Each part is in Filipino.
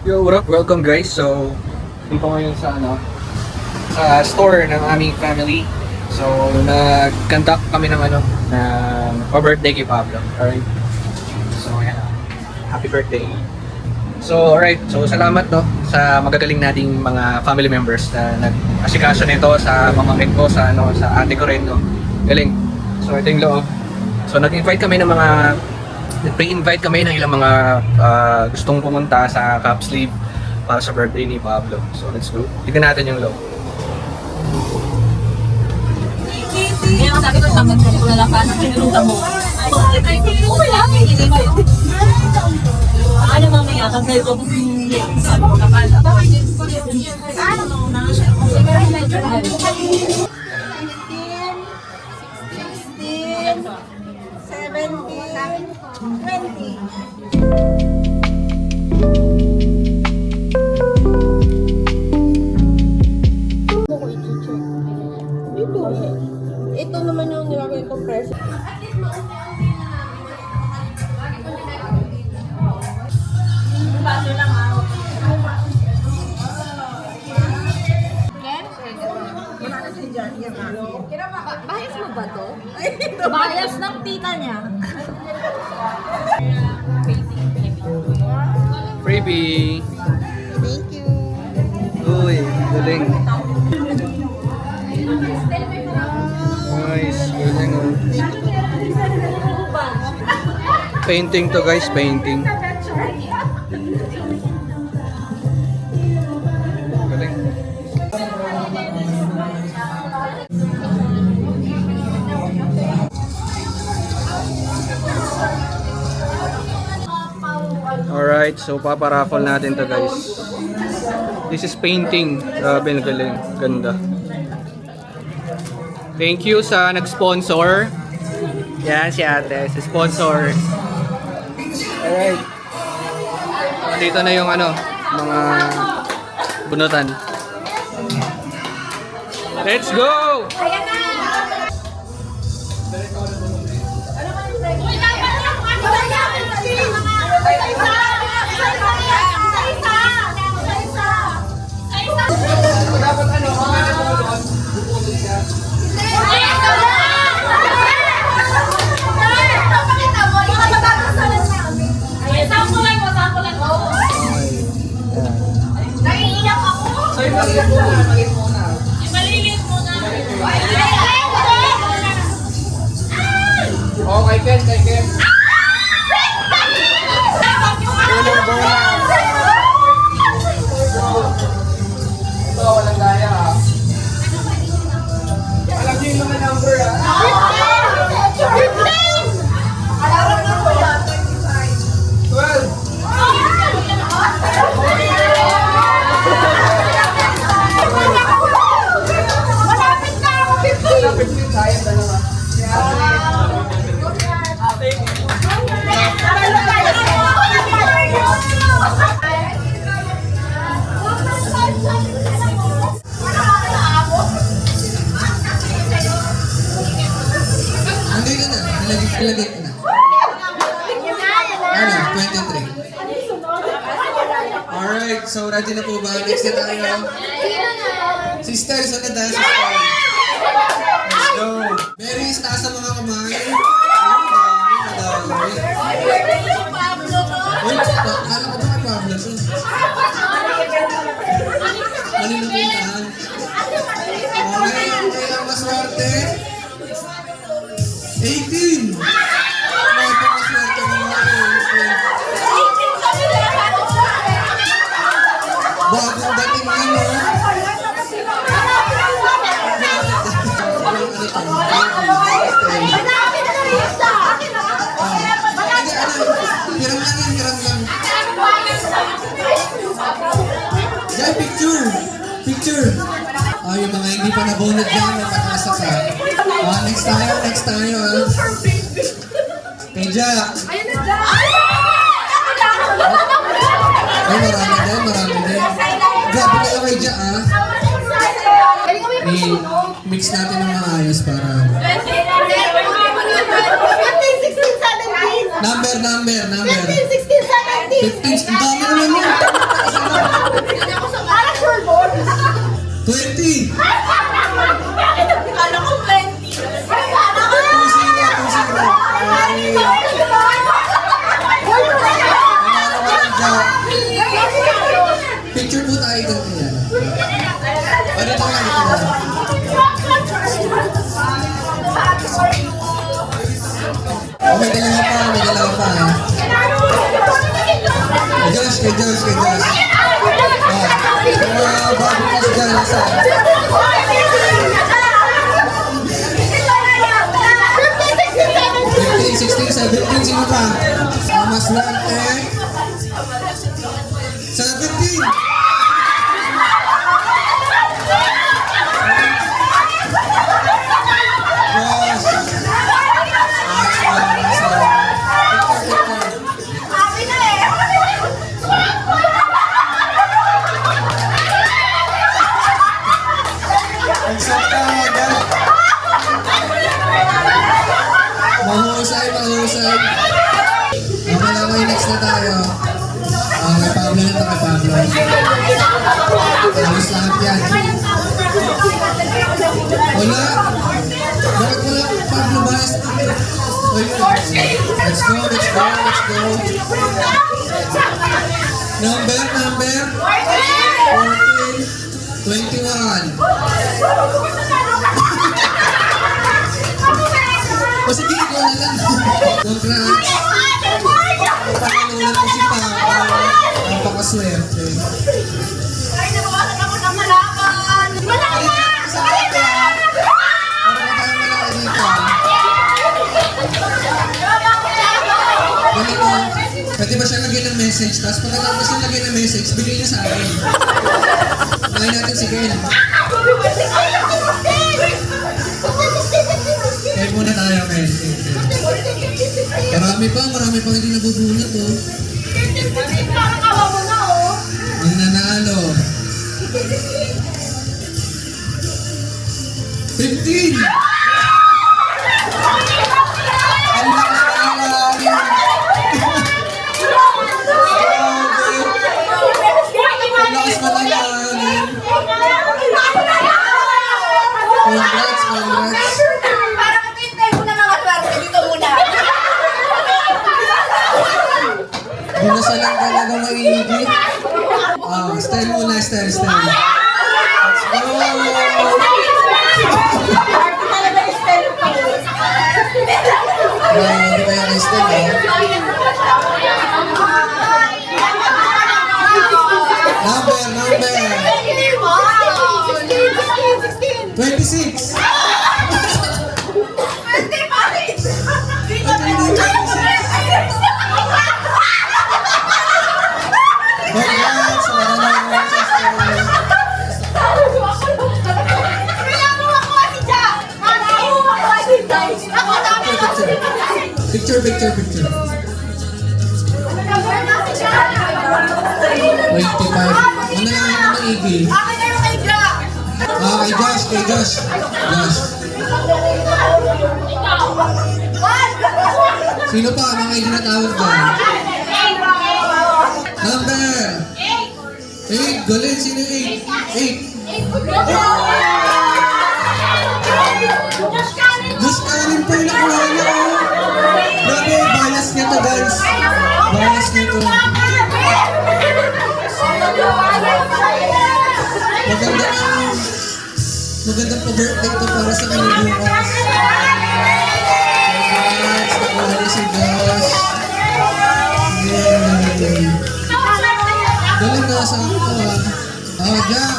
Yo, what up? Welcome guys. So, dito ngayon sa sa store ng aming family. So, nag-conduct kami ng birthday kay Pablo. Alright. So, ayan. Happy birthday. So, alright. So, salamat sa magagaling nating mga family members na nag-asikaso nito sa mamangkin ko, sa ate ko rin, Galing. So, ito yung loob. So, nag-invite kami ng pre-invite kami ng ilang mga gustong pumunta sa Cap Sleeve para sa birthday ni Pablo. So, let's go. Tignan natin yung loob. Kaya sabi ko, tamad ko na lang ka ng pinulutan mo. Wala, hindi mo yun. Ano mamaya, kasi ko sabi ko kapal. Ano na? Siguro medyo 15, 16, 17, 20. Ito naman yung nilagay ko presyo. Baso lang ah. Bias mo ba to? Bias ng tita niya. Freebie! Thank you. Uy, galing. Nice, galing Painting to guys, painting. Galing. Alright, so paparaffle natin to guys. This is painting. Grabe, galing. Ganda. Thank you sa nag-sponsor. Yan si ate, si sponsor. Alright. Dito na yung mga bunutan. Let's go! Okay, Ken, kay Ken. Ito, walang daya ha. Alam niyo yung mga number ha. 12. Malapit din tayo dalawa. Nandun ka na, nilagay ko na. Ano, 23. Alright, so ready na po ba? Next na tayo. Sister, sunod na, sister. Let's go. Berries, taas sa mga kamay. Madami. Uy, kala ko ba kay Pablo to? Mali na pintahan. Okay, okay lang maswerte. 18! Napakaswerte ng mga 18. Bagong dating nyo. Hiram lang yan, hiram lang. Diyan, picture! Picture! Yung mga hindi pa nabunod dyan, may pag-asa ka. Next tayo Kay Jack. Ay, marami din. Grabe kayo kay Jack, I-mix natin ng maayos para... 15, 16, 17. Number. 15, 16, 17. 15, ang dami naman yun. Picture po tayo doon niya. Ano ito nga ito? Oh, may dalawa pa, ha? Kay Josh. Mga bago kasi dyan, nasa. 16, 17, sino pa? Mas lante. 17! Yes! Ang sakta agad. Mahusay. Okay, next na tayo. Kay Pablo na ito, kay Pablo. Halos lahat yan. Wala. Bakit wala Pablo Baez? Let's go. Number 14, 21. O sige, ikaw na lang. Congrats. Panginoon ko si Papa. Napakaswerte. Ay, nabawasan ako ng malakan. Malakan! Sa akin ba? Para tayo malaki dito. Ganito. Pwede ba siya lagyan ng message? Tapos pagkatapos siya lagyan ng message, bigay niya sa akin. Kumain natin si Ken. Kaya muna tayo, men. Marami pang hindi nabubunot, oh. Ang nanalo. 15! Ang lakas panalangin. Ang lakas panalangin. Congrats. Para matintay mo na mga swerte dito muna. Binasa lang talaga maigi. Style muna, style. Let's go! Grabe kaya kay style, eh. Number. 26. Congrats! Picture. 25. Ano lang yung maigi? Kay Josh. Sino pa? Mga hindi natawag ba? Number 8. Galing. Sino 8? Josh Karin pa yung nakuha niya, oh. Grabe, bias niya to, guys. Magandang pa-birthday to para sa kanyang bukas. Congrats, nakuha niya si Josh. Yay! Galing na sa ako, ah. Jack.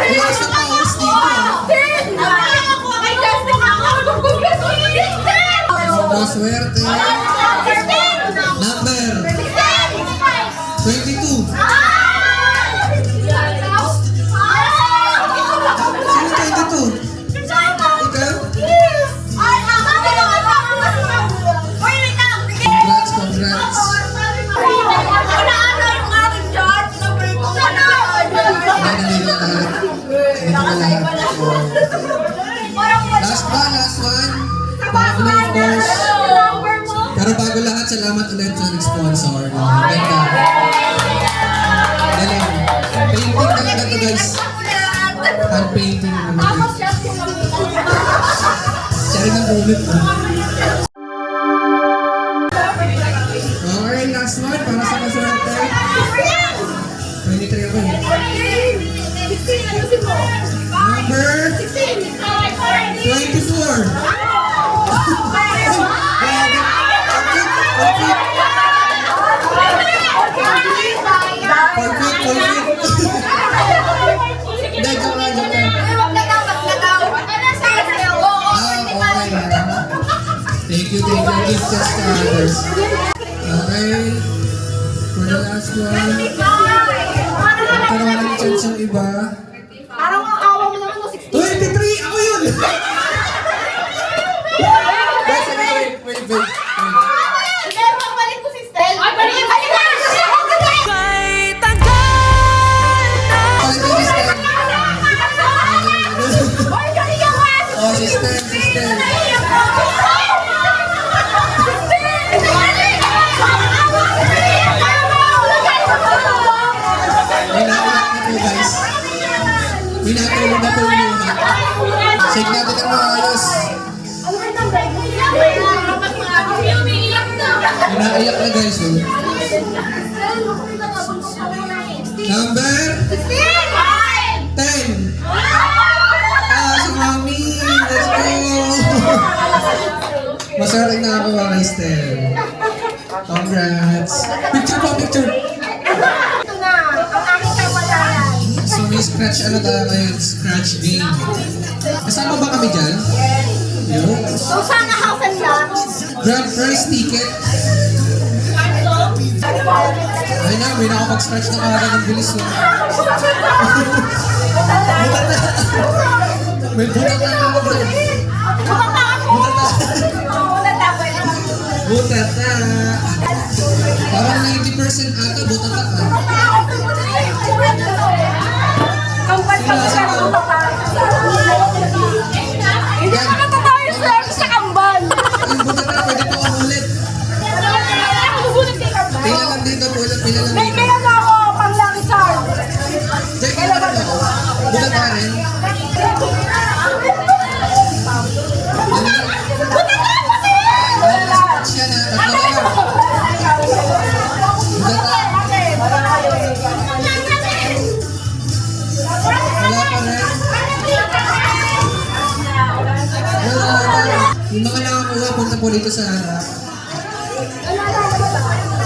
Iwas na paus dito, ah. Maswerte. Number 22. Sino 22? Ikaw? Congrats. Last one. Pablo, of course. Pero bago lahat, salamat ulit sa nag-sponsor. Ganda. Galing. Painting talaga to, guys. Hand painting naman. Siya rin ang ulit. Alright, last one para sa maswerte. 23 ako eh. Number 24. Hindi, joke lang, joke lang. Thank you. Give just to others. Okay. For the last one. Magkaroon ng chance yung iba. Parang ang awa mo naman mo 16. 23! Ako yun! Wait. Hindi, magbalik ko si Stel. Ay, balik na! Ay, galing ako! Oh, sister. Minatulog na po yung luha. Shake natin ang maayos. Inaiyak na guys. Oh. Number 10. Si Mami. Let's go. Masarap na ako mga Estelle. Congrats. Picture. Ito na, ang aking kawalan. So may scratch tayo ngayon? Scratch game. Kasama ba kami dyan? Yun. So, sana house and lot. Grand prize ticket. Ay na, may nakapag-scratch na kagad ng bilis. Oh. May butat na naman doon. Butat na. Parang 90% ata, butat na. Hindi ka natatawin yung service sa kambal. Yung butat na, pwede po ang ulit. Pila lang dito, pila lang May dito. kaya na ako, pang Lucky Charm. Jay, kailan ba ako? Butat na rin. Siya na, tatlo na lang. Butat na. Wala pa rin. Yung mga nakakuha, punta po dito sa harap.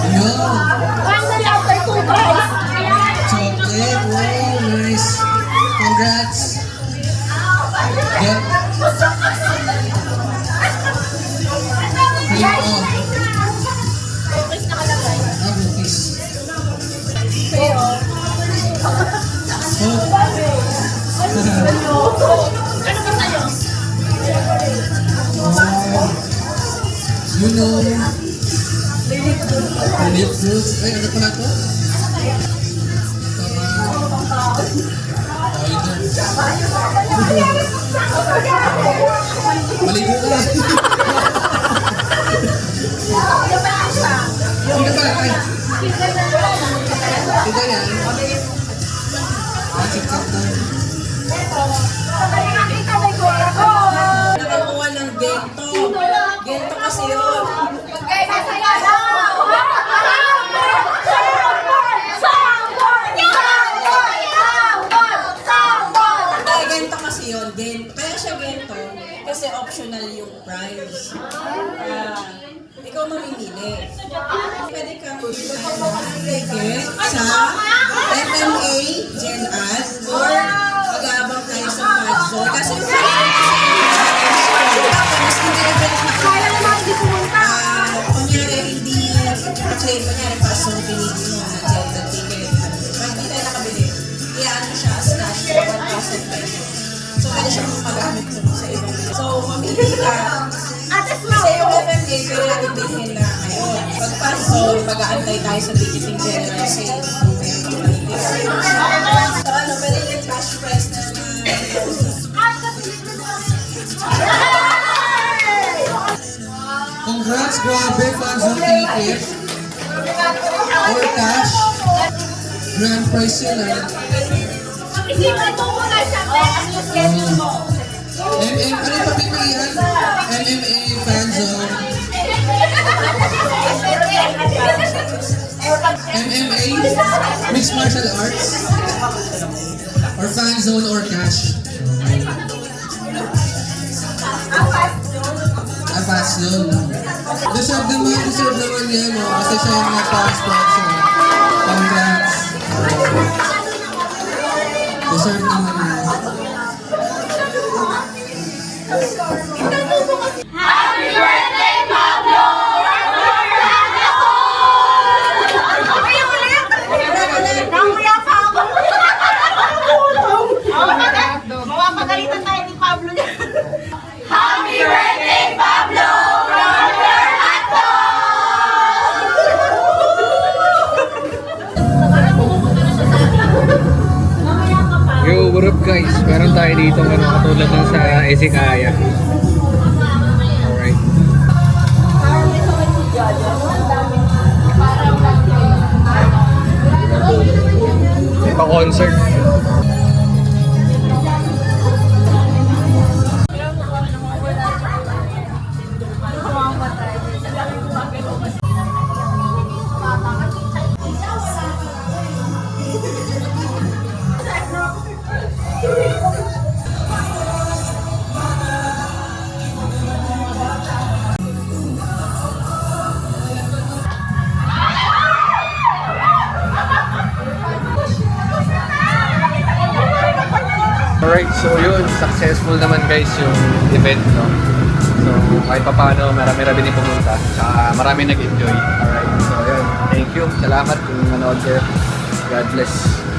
Ayun. Finally, after 2 tries. Chocolate. Wow, nice. Congrats. Yep. Ayun, oh. Cookies. You know, lip fruits. Ay, ano pala to? Maligo ka. Hindi ka pala, ay. Ito yan. Chip-chip na. Nakakuha ng gento. Gento kasi yun. Gento kasi yun. Kaya siya gento kasi optional yung prize. Ikaw mamimili. Pwede kang ticket sa MMA Gen Ad or mag-aabang tayo sa Fadzone. Kasi yung mas hindi-event na kunyari hindi pa-claim, kunyari pasong pinili mo na Gen Ad ticket. Pag hindi tayo nakabili, iyaano siya as cash for 1,000 pesos. So, pwede siya magamit mo sa ibang. So, mamili ka. Kasi yung FMA, pwede natin bilhin na ngayon. Pag Fadzone, mag-aantay tayo sa ticketing general sale. So, ano, pwede yung cash price na Congrats, grabe, fans of ticket. Or cash. Grand prize yun, ah. Ano yung papipilihan? MMA, Fadzone. MMA, mixed martial arts, or fan zone or cash. Fast zone. Deserve naman yan, no? Kasi siya yung napa-sponsor. Congrats. Deserve naman yan. Mawapagalitan tayo ni Pablo niya. Yo, what up guys? Meron tayo dito ano, katulad ng sa Esikaya. Alright. May pa-concert. Alright, so yun, successful naman guys yung event, no? So, kahit pa paano, marami-rami din pumunta. Tsaka marami nag-enjoy. Alright, so yun, thank you. Salamat kung manood kayo. God bless.